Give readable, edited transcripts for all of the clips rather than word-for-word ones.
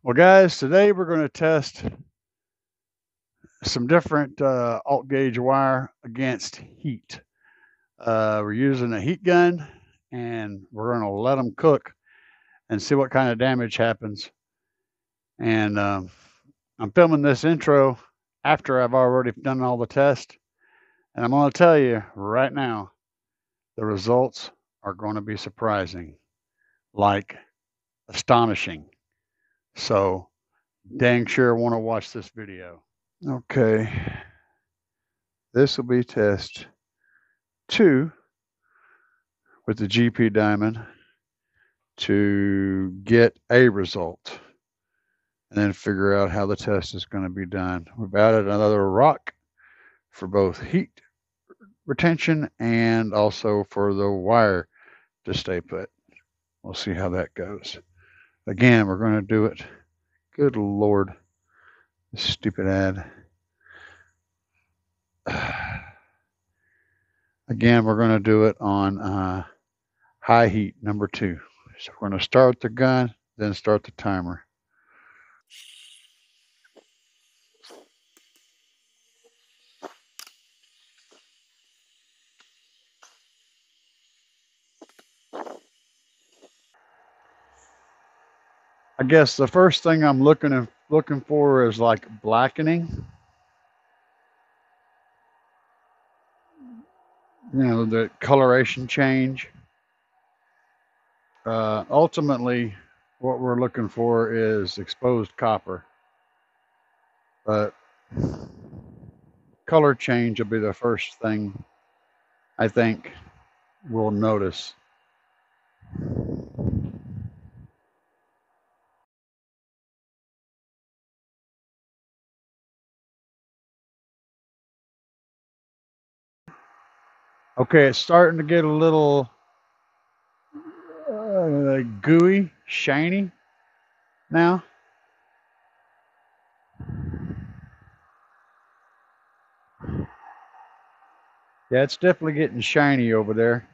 Well, guys, today we're going to test some different alt gauge wire against heat. We're using a heat gun, and we're going to let them cook and see what kind of damage happens. And I'm filming this intro after I've already done all the tests, and I'm going to tell you right now, the results are going to be surprising, like astonishing. So, dang sure want to watch this video. Okay. This will be test 2 with the GP diamond to get a result and then figure out how the test is going to be done. We've added another rock for both heat retention and also for the wire to stay put. We'll see how that goes. Again, we're going to do it. Good Lord. This stupid ad. Again, we're going to do it on high heat, number 2. So we're going to start the gun, then start the timer. I guess the first thing I'm looking for is like blackening. You know, the coloration change. Ultimately, what we're looking for is exposed copper. But color change will be the first thing I think we'll notice. Okay, it's starting to get a little gooey, shiny now. Yeah, it's definitely getting shiny over there.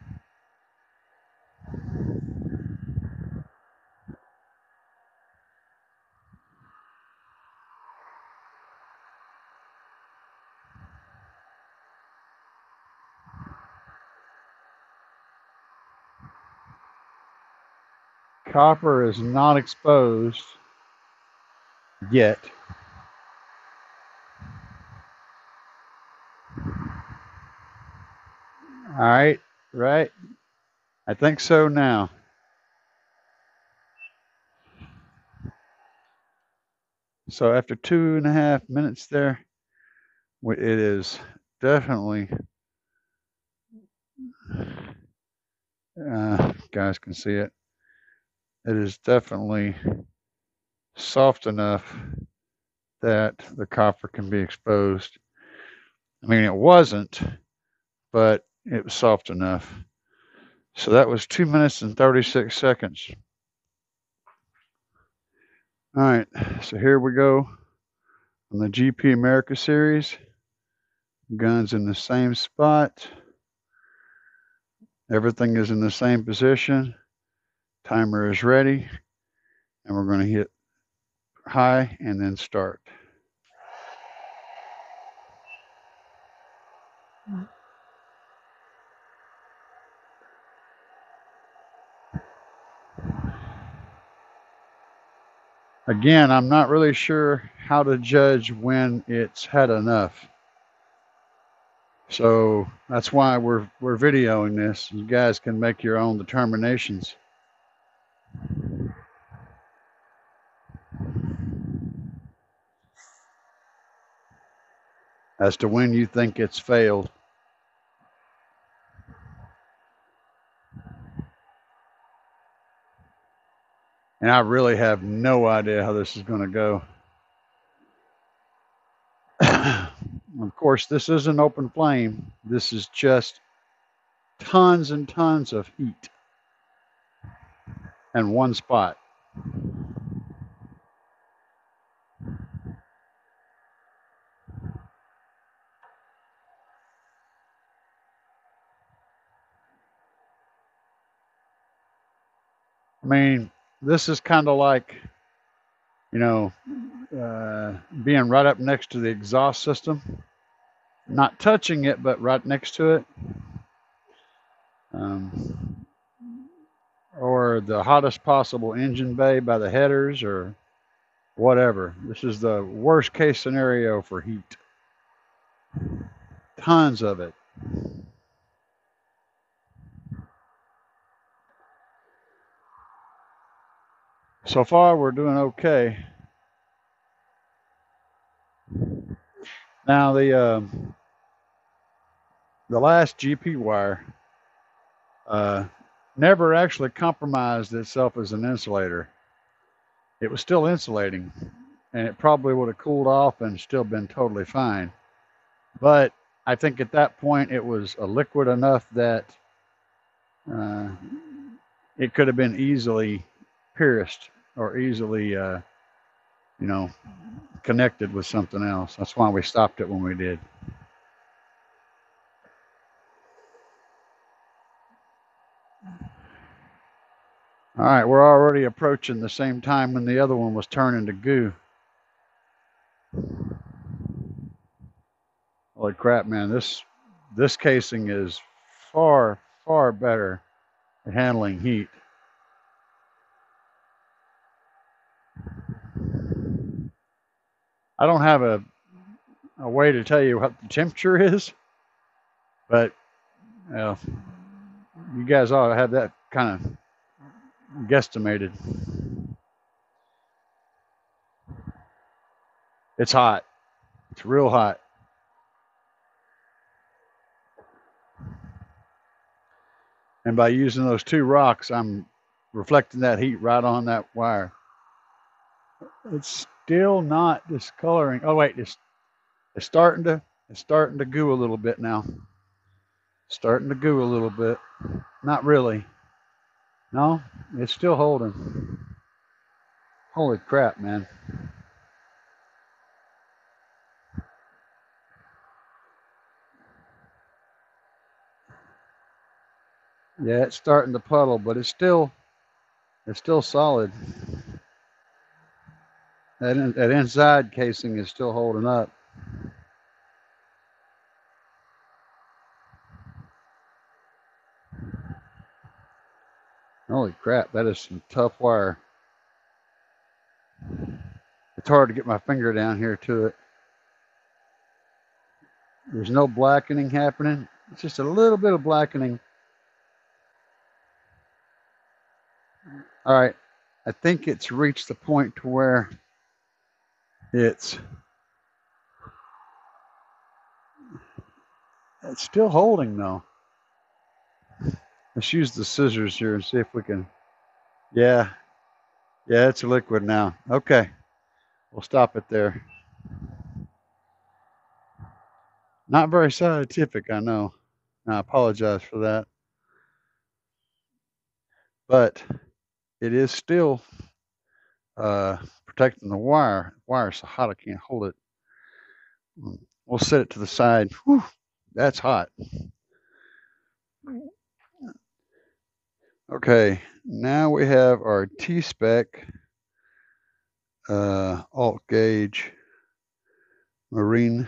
Copper is not exposed yet. All right, right. I think so now. So after 2.5 minutes there, it is definitely, guys can see it. It is definitely soft enough that the copper can be exposed. I mean, it wasn't, but it was soft enough. So that was 2 minutes and 36 seconds. All right, so here we go on the GP America series. Guns in the same spot. Everything is in the same position. Timer is ready, and we're going to hit high and then start. Again, I'm not really sure how to judge when it's had enough. So that's why we're videoing this. You guys can make your own determinations. As to when you think it's failed. And I really have no idea how this is going to go. Of course, this is an open flame. This is just tons and tons of heat in one spot. I mean, this is kind of like you know, being right up next to the exhaust system, not touching it, but right next to it, um, or the hottest possible engine bay by the headers or whatever. This is the worst case scenario for heat. Tons of it. So far, we're doing okay. Now, the last GP wire never actually compromised itself as an insulator. It was still insulating, and it probably would have cooled off and still been totally fine. But I think at that point it was a liquid enough that it could have been easily pierced or easily, connected with something else. That's why we stopped it when we did. All right, we're already approaching the same time when the other one was turning to goo. Holy crap, man! This casing is far better at handling heat. I don't have a way to tell you what the temperature is, but you guys ought to have that kind of guesstimated. It's hot. It's real hot. And by using those two rocks, I'm reflecting that heat right on that wire. It's still not discoloring. Oh wait, it's starting to goo a little bit now. Starting to goo a little bit. Not really. No, it's still holding. Holy crap, man. Yeah, it's starting to puddle, but it's still solid. That inside casing is still holding up. Holy crap, that is some tough wire. It's hard to get my finger down here to it. There's no blackening happening. It's just a little bit of blackening. All right, I think it's reached the point to where it's still holding though. Let's use the scissors here and see if we can. Yeah, it's a liquid now. Okay, we'll stop it there. Not very scientific, I know. I apologize for that. But it is still protecting the wire. The wire is so hot I can't hold it. We'll set it to the side. Whew, that's hot. Okay, now we have our T-spec alt gauge marine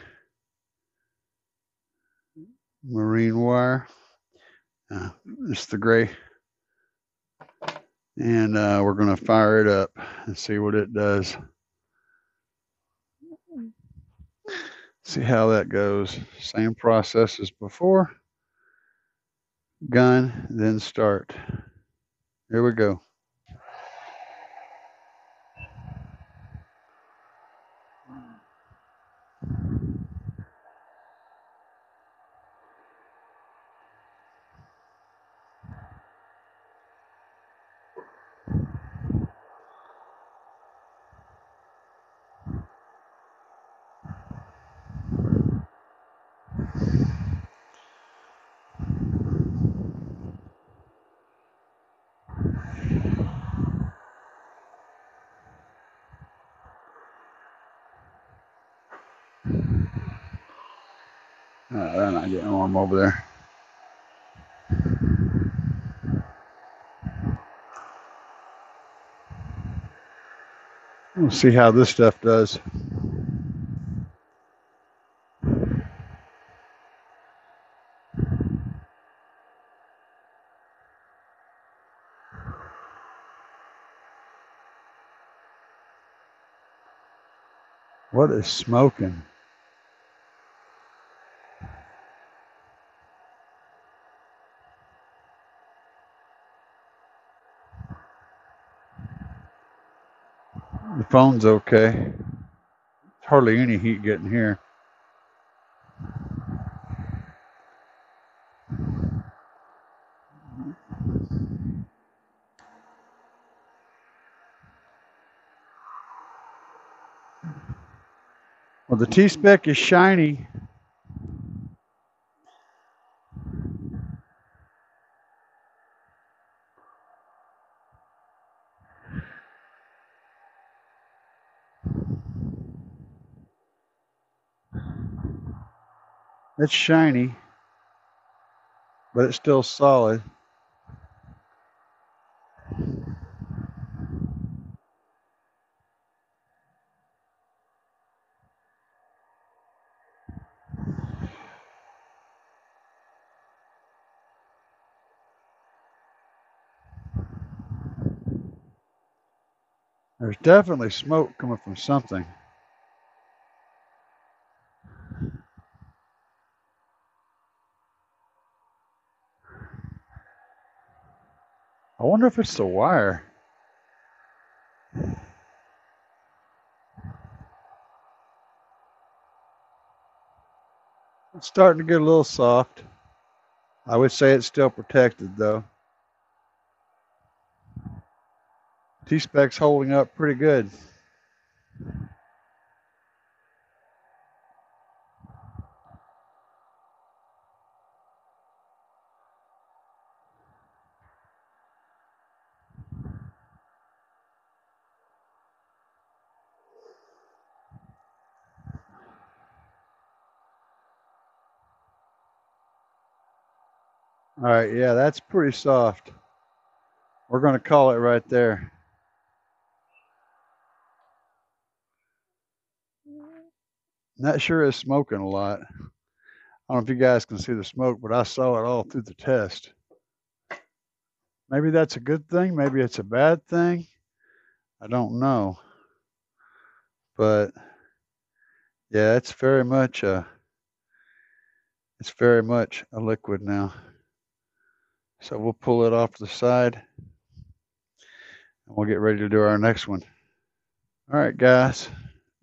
wire. It's the gray. And we're going to fire it up and see what it does. See how that goes. Same process as before. Gun, then start. Here we go. They're not getting warm over there. We'll see how this stuff does. What is smoking? The phone's okay. Hardly any heat getting here. Well, the T-spec is shiny. It's shiny, but it's still solid. There's definitely smoke coming from something. I wonder if it's the wire. It's starting to get a little soft. I would say it's still protected though. T-spec's holding up pretty good. All right, yeah, that's pretty soft. We're going to call it right there. That sure is smoking a lot. I don't know if you guys can see the smoke, but I saw it all through the test. Maybe that's a good thing. Maybe it's a bad thing. I don't know. But yeah, it's very much a liquid now. So we'll pull it off to the side and we'll get ready to do our next one. All right, guys.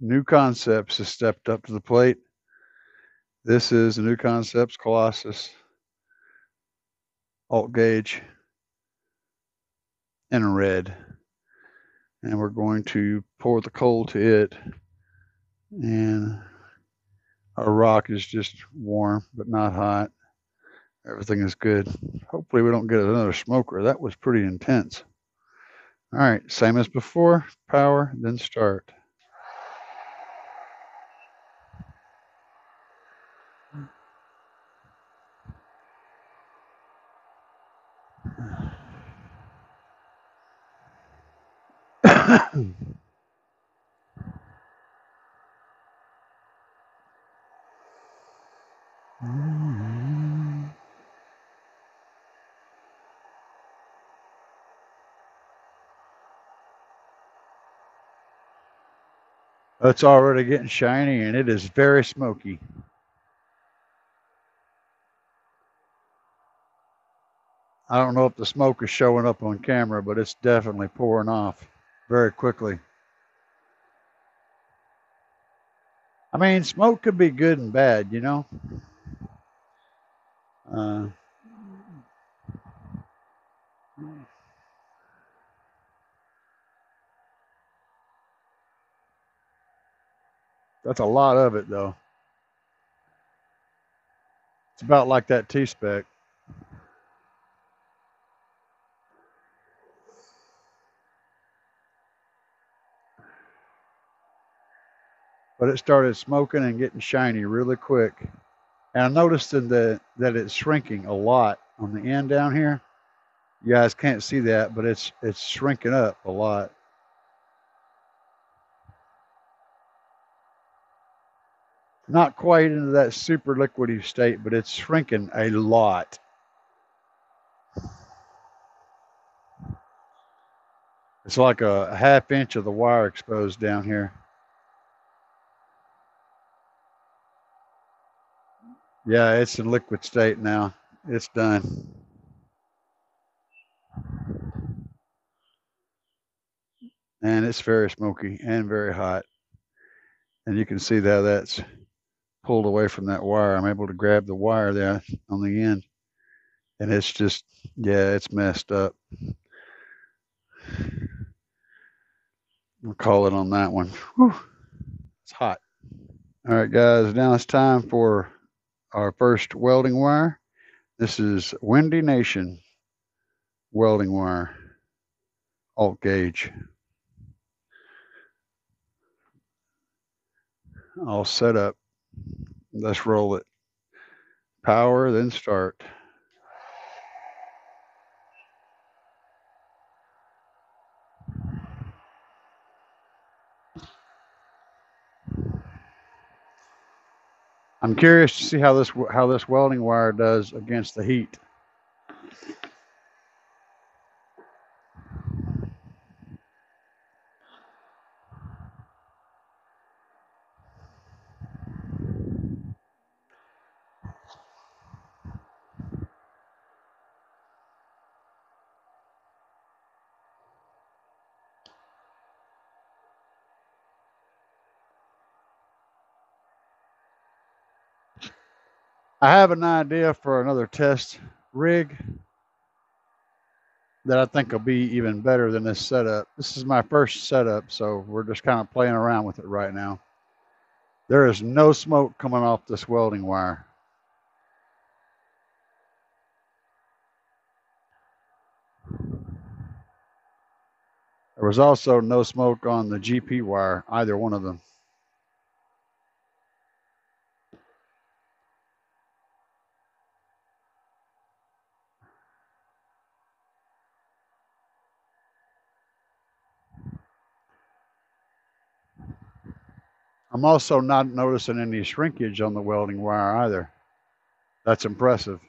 New Concepts has stepped up to the plate. This is the New Concepts Colossus alt gauge in red. And we're going to pour the coal to it. And our rock is just warm, but not hot. Everything is good. Hopefully we don't get another smoker. That was pretty intense. All right, same as before. Power, then start. It's already getting shiny and it is very smoky. I don't know if the smoke is showing up on camera, but it's definitely pouring off very quickly. I mean, smoke could be good and bad, you know? That's a lot of it, though. It's about like that T-spec. But it started smoking and getting shiny really quick. And I noticed that it's shrinking a lot on the end down here. You guys can't see that, but it's shrinking up a lot. Not quite into that super liquidy state, but it's shrinking a lot. It's like a half inch of the wire exposed down here. Yeah, it's in liquid state now. It's done. And it's very smoky and very hot. And you can see how that's pulled away from that wire. I'm able to grab the wire there on the end. And it's just, yeah, it's messed up. We'll call it on that one. Whew, it's hot. All right, guys, now it's time for our first welding wire. This is Windy Nation welding wire, alt gauge. All set up. Let's roll it. Power, then start. I'm curious to see how this welding wire does against the heat. I have an idea for another test rig that I think will be even better than this setup. This is my first setup, so we're just kind of playing around with it right now. There is no smoke coming off this welding wire. There was also no smoke on the GP wire, either one of them. I'm also not noticing any shrinkage on the welding wire either. That's impressive.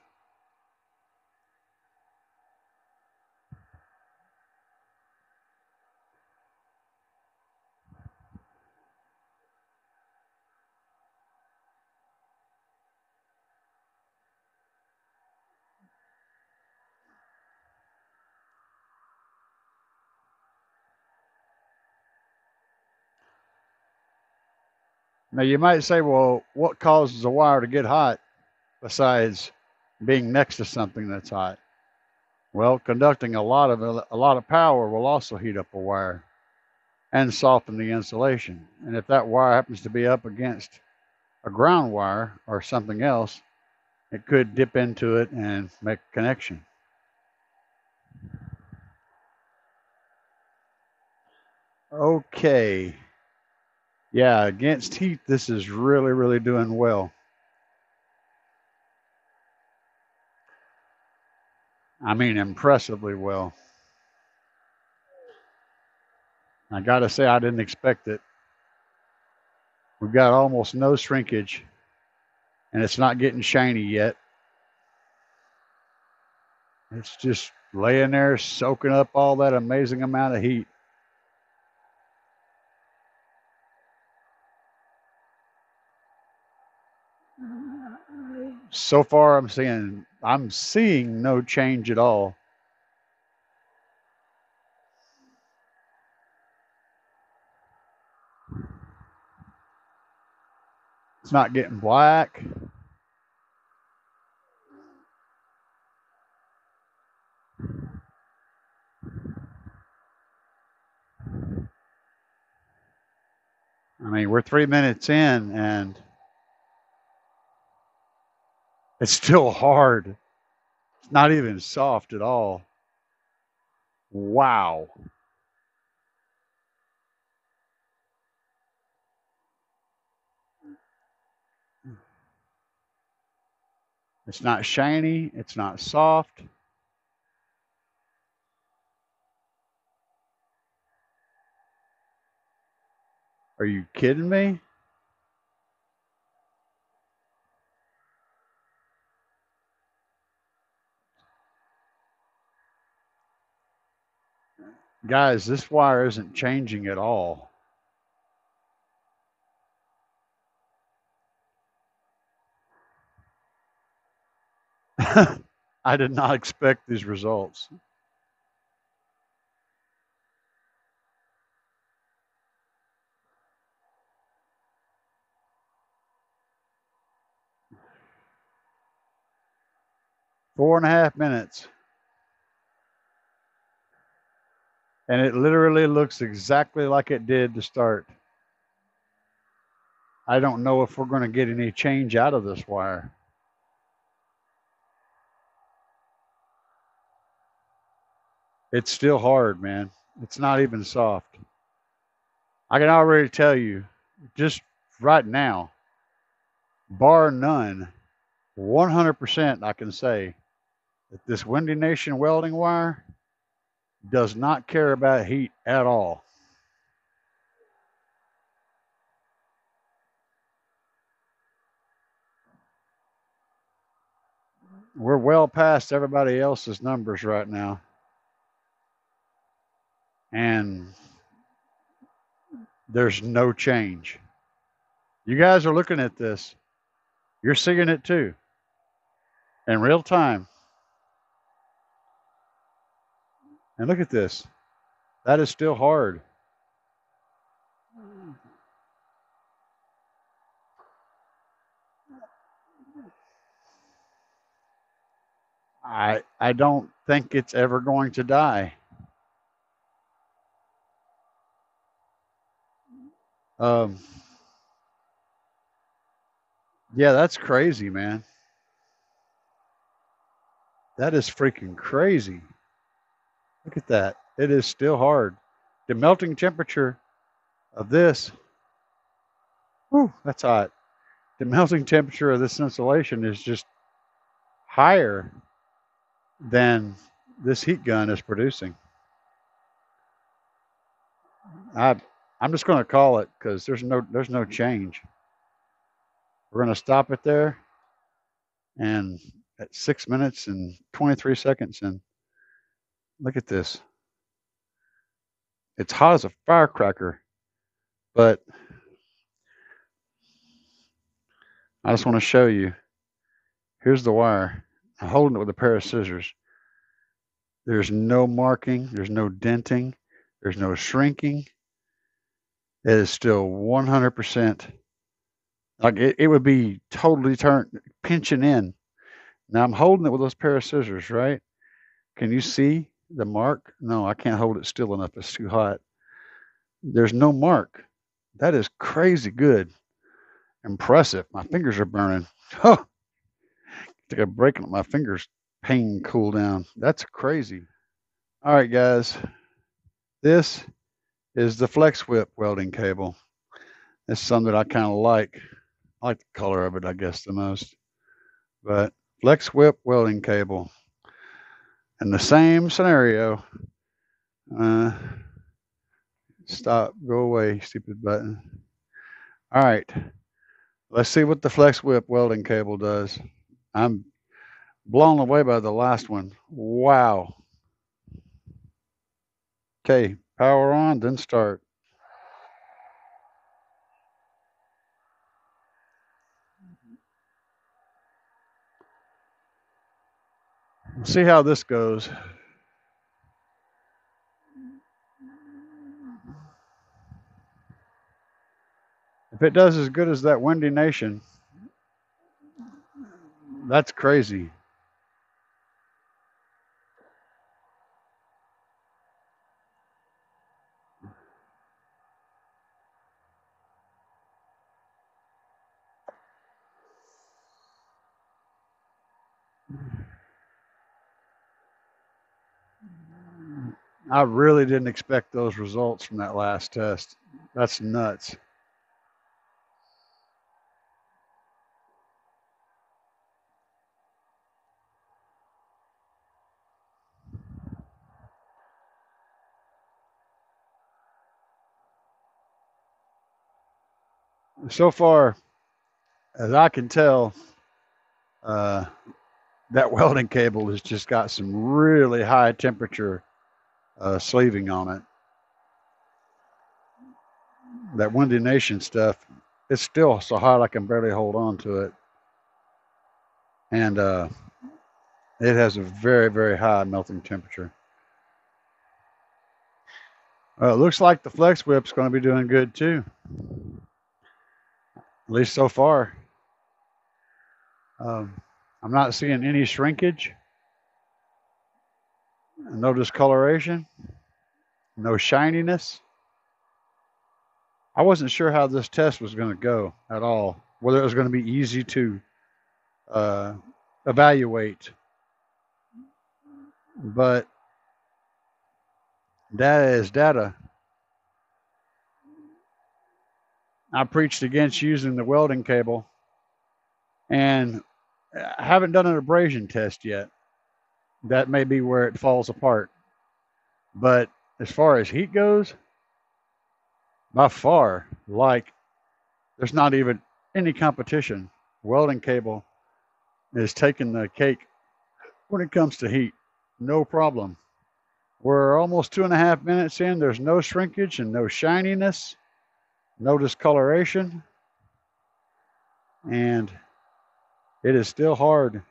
Now you might say, well, what causes a wire to get hot besides being next to something that's hot? Well, conducting a lot of power will also heat up a wire and soften the insulation. And if that wire happens to be up against a ground wire or something else, it could dip into it and make a connection. Okay. Yeah, against heat, this is really, really doing well. I mean, impressively well. I got to say, I didn't expect it. We've got almost no shrinkage, and it's not getting shiny yet. It's just laying there soaking up all that amazing amount of heat. So far, I'm seeing no change at all. It's not getting black. I mean, we're 3 minutes in and it's still hard. It's not even soft at all. Wow. It's not shiny. It's not soft. Are you kidding me? Guys, this wire isn't changing at all. I did not expect these results. Four and a half minutes. And it literally looks exactly like it did to start. I don't know if we're going to get any change out of this wire. It's still hard, man. It's not even soft. I can already tell you, just right now, bar none, 100% I can say that this Windy Nation welding wire does not care about heat at all. We're well past everybody else's numbers right now. And there's no change. You guys are looking at this. You're seeing it too. In real time. And look at this. That is still hard. I don't think it's ever going to die. Yeah, that's crazy, man. That is freaking crazy. Look at that. It is still hard. The melting temperature of this, whew, that's hot. The melting temperature of this insulation is just higher than this heat gun is producing. I'm just going to call it because there's no change. We're going to stop it there, and at 6 minutes and 23 seconds, and look at this. It's hot as a firecracker, but I just want to show you. Here's the wire. I'm holding it with a pair of scissors. There's no marking. There's no denting. There's no shrinking. It is still 100%. Like it would be totally pinching in. Now I'm holding it with those pair of scissors, right? Can you see the mark? No, I can't hold it still enough. It's too hot. There's no mark. That is crazy good. Impressive. My fingers are burning. Oh, I think I'm breaking my fingers. Pain cool down. That's crazy. All right, guys. This is the Flex Whip welding cable. It's something that I kind of like. I like the color of it, I guess, the most. But Flex Whip welding cable. In the same scenario. Stop. Go away, stupid button. All right. Let's see what the Flex Whip welding cable does. I'm blown away by the last one. Wow. Okay, power on, then start. We'll see how this goes. If it does as good as that Windy Nation, that's crazy. I really didn't expect those results from that last test. That's nuts. So far, as I can tell, that welding cable has just got some really high temperature sleeving on it. That Windy Nation stuff, it's still so hot I can barely hold on to it. And it has a very, very high melting temperature. It looks like the Flex Whip's going to be doing good too. At least so far. I'm not seeing any shrinkage, no discoloration, no shininess. I wasn't sure how this test was going to go at all, whether it was going to be easy to evaluate. But data is data. I preached against using the welding cable, and I haven't done an abrasion test yet. That may be where it falls apart. But as far as heat goes, by far, like, there's not even any competition. Welding cable is taking the cake when it comes to heat. No problem. We're almost 2.5 minutes in. There's no shrinkage and no shininess, no discoloration, and it is still hard.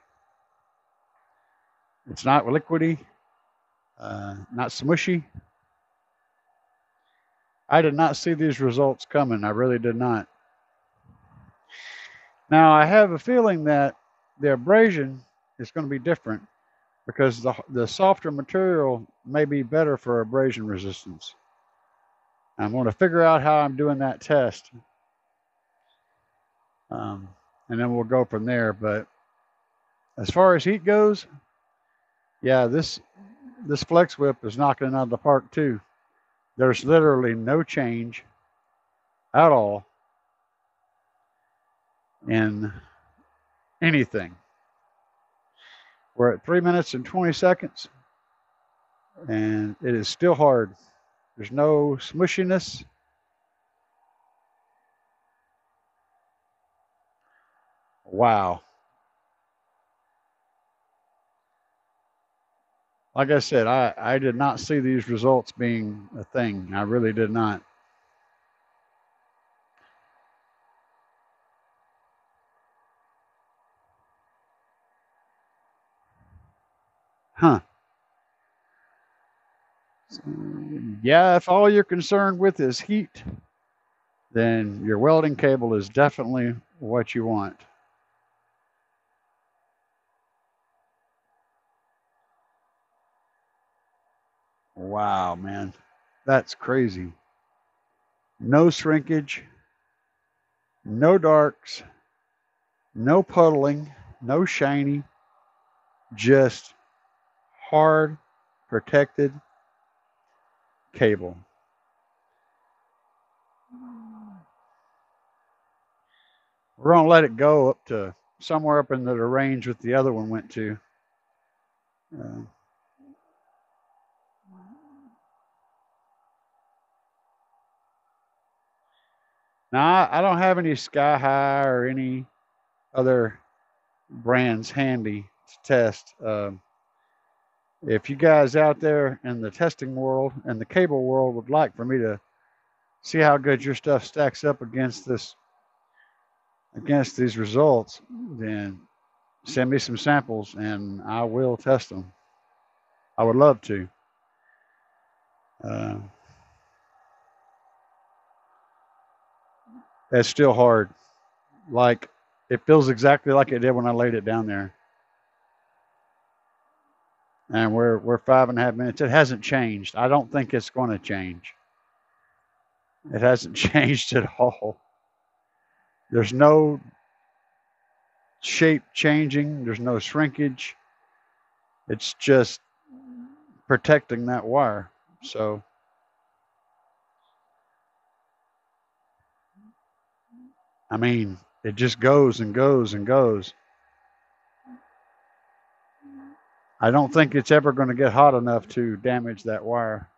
It's not liquidy, not smushy. I did not see these results coming. I really did not. Now, I have a feeling that the abrasion is going to be different because the softer material may be better for abrasion resistance. I'm going to figure out how I'm doing that test. And then we'll go from there. But as far as heat goes, yeah, this Flex Whip is knocking it out of the park too. There's literally no change at all in anything. We're at 3 minutes and 20 seconds, and it is still hard. There's no smushiness. Wow. Like I said, I did not see these results being a thing. I really did not. Huh. Yeah, if all you're concerned with is heat, then your welding cable is definitely what you want. Wow, man. That's crazy. No shrinkage, no darks, no puddling, no shiny, just hard, protected cable. We're going to let it go up to somewhere up into the range that the other one went to. Now, I don't have any Sky High or any other brands handy to test. If you guys out there in the testing world and the cable world would like for me to see how good your stuff stacks up against these results, then send me some samples and I will test them. I would love to. It's still hard. Like, it feels exactly like it did when I laid it down there. And we're 5.5 minutes. It hasn't changed. I don't think it's going to change. It hasn't changed at all. There's no shape changing. There's no shrinkage. It's just protecting that wire. So I mean, it just goes and goes and goes. I don't think it's ever going to get hot enough to damage that wire.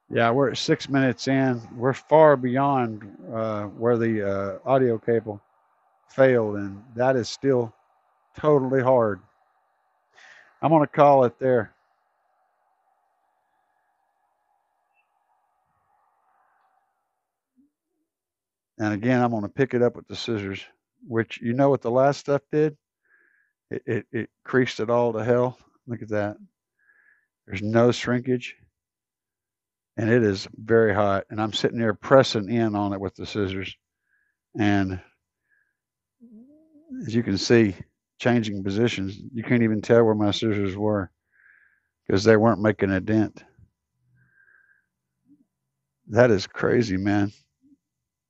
Yeah, we're at 6 minutes in. We're far beyond where the audio cable failed, and that is still totally hard. I'm going to call it there. And again, I'm going to pick it up with the scissors, which you know what the last stuff did? It creased it all to hell. Look at that. There's no shrinkage. And it is very hot. And I'm sitting there pressing in on it with the scissors. And as you can see, changing positions, you can't even tell where my scissors were because they weren't making a dent. That is crazy, man.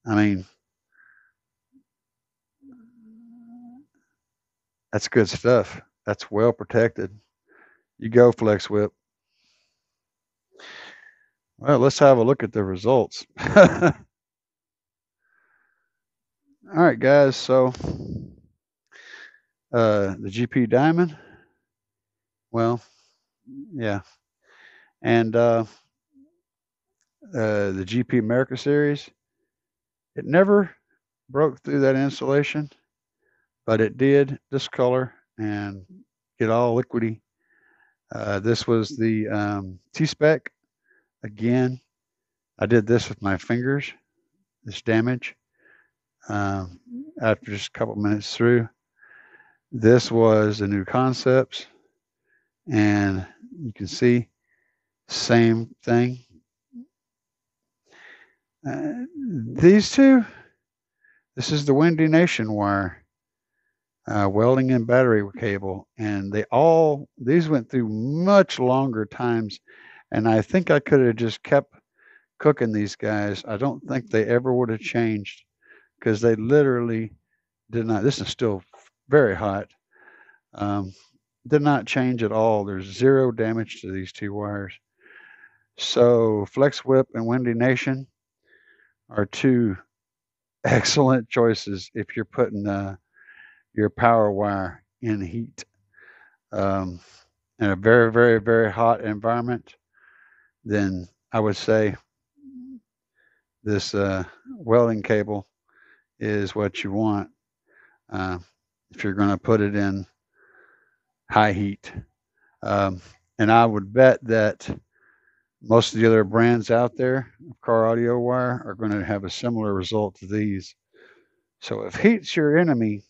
I mean, that's good stuff. That's well protected. You go, Flex Whip. Well, let's have a look at the results. All right, guys. So the GP Diamond, well, yeah. And the GP America Series, it never broke through that insulation, but it did discolor and get all liquidy. This was the T-Spec. Again, I did this with my fingers, this damage, after just a couple minutes through. This was the New Concepts, and you can see, same thing. These two, this is the Windy Nation wire, welding and battery cable, and these went through much longer times, and I think I could have just kept cooking these guys. I don't think they ever would have changed because they literally did not. This is still very hot. Did not change at all. There's zero damage to these two wires. So Flex Whip and Windy Nation are two excellent choices if you're putting your power wire in heat. In a very, very, very hot environment, then I would say this welding cable is what you want if you're going to put it in high heat. And I would bet that most of the other brands out there of car audio wire are going to have a similar result to these. So if heat's your enemy,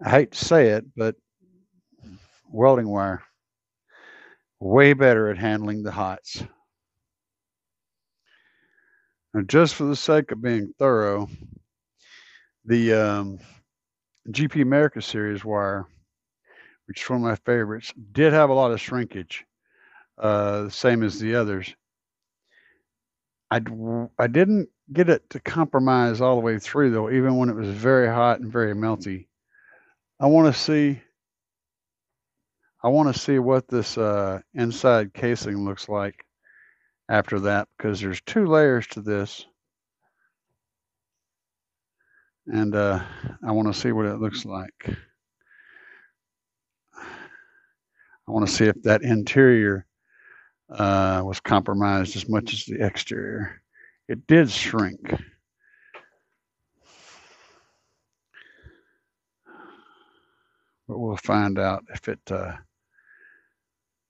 I hate to say it, but welding wire, way better at handling the hots. Now, just for the sake of being thorough, the GP America Series wire, which is one of my favorites, did have a lot of shrinkage, same as the others. I didn't get it to compromise all the way through, though, even when it was very hot and very melty. I want to see what this inside casing looks like after that, because there's two layers to this. And I want to see what it looks like. I want to see if that interior was compromised as much as the exterior. It did shrink. But we'll find out if it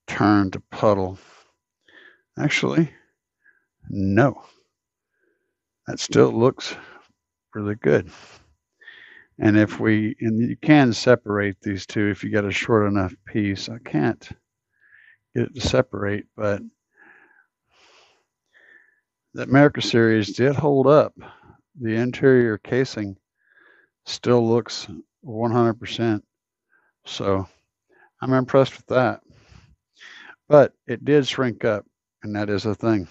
turned to puddle. Actually, no. That still looks really good. And you can separate these two if you got a short enough piece. I can't get it to separate, but the America Series did hold up. The interior casing still looks 100%. So I'm impressed with that. But it did shrink up, and that is a thing.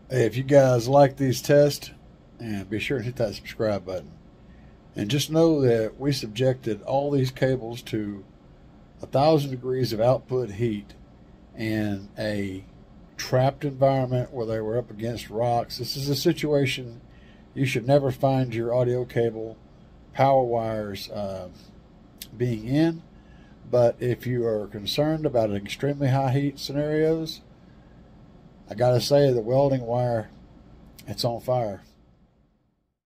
Hey, if you guys like these tests, and be sure to hit that subscribe button. And just know that we subjected all these cables to 1,000 degrees of output heat in a trapped environment where they were up against rocks. This is a situation you should never find your audio cable power wires being in. But if you are concerned about extremely high heat scenarios, I gotta say the welding wire, it's on fire.